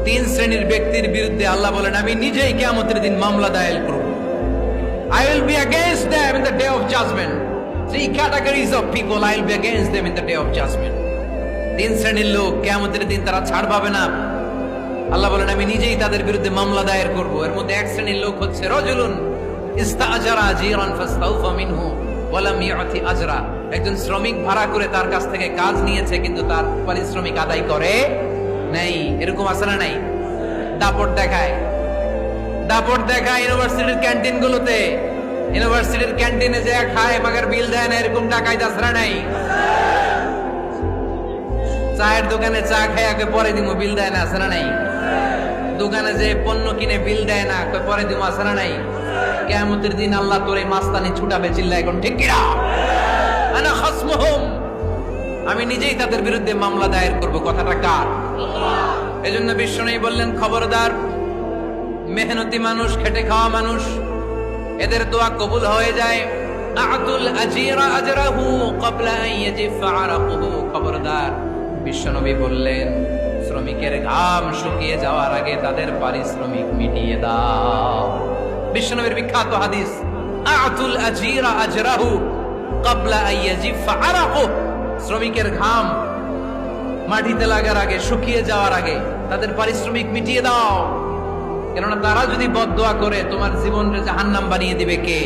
তিন শ্রেণীর ব্যক্তির বিরুদ্ধে আল্লাহ বলেন আমি নিজেই কিয়ামতের দিন মামলা দায়ের করব। I will be against them in the day of judgment. Three categories of people I will be against them in the day of judgment. তিন শ্রেণীর লোক কিয়ামতের দিন তারা ছাড় পাবে না। আল্লাহ বলেন আমি নিজেই তাদের বিরুদ্ধে মামলা দায়ের করব। এর মধ্যে এক শ্রেণীর লোক হচ্ছে রাজুলুন ইস্তাআজারা জিরান ফাস্তাউফা মিনহু ওয়া লাম ইউতি আজরা। একজন শ্রমিক ভাড়া করে তার কাছ থেকে কাজ নিয়েছে কিন্তু তার পারিশ্রমিক আদায় করে নাই। এরকম আছে না নাই? দাপট দেখায় ইউনিভার্সিটির ক্যান্টিন গুলোতে, ইউনিভার্সিটির ক্যান্টিনে যে খায় মাগার বিল দেয় না, এরকম টাকায় দাসরা নাই। চায়ের দোকানে চা খায় আগে পরে দিমু বিল দেয় না, আছে না নাই? দোকানে যে পণ্য কিনে বিল দেয় না, পরে দিমু, আছে না নাই? কিয়ামতের দিন আল্লাহ তোর এই মাস্তানি ছুটাবে, চিল্লা এখন ঠিক কিনা? আনা খাসমুহুম, আমি নিজেই তাদের বিরুদ্ধে মামলা দায়ের করব। কথাটা কার? এজন্য বিশ্বনবী বললেন খবরদার, মেহনতি মানুষ, খেটে খাওয়া মানুষ, এদের দোয়া কবুল হয়ে যায়। আতুল আজিরা আজরাহু ক্বাবলা আন ইয়াজিফা আরাকুহু। খবরদার, বিশ্বনবী বললেন শ্রমিকের ঘাম শুকিয়ে যাওয়ার আগে তাদের পারিশ্রমিক মিটিয়ে দাও। বিশ্বনবীর বিখ্যাত হাদিস, আতুল আজিরা আজরাহু ক্বাবলা আন ইয়াজিফা আরাকুহু। শ্রমিকের ঘাম মাটিতে লাগার আগে, শুকিয়ে যাওয়ার আগে তাদের পারিশ্রমিক মিটিয়ে দাও। কেননা তারা যদি বদদোয়া করে তোমার জীবনকে জাহান্নাম বানিয়ে দিবে কে?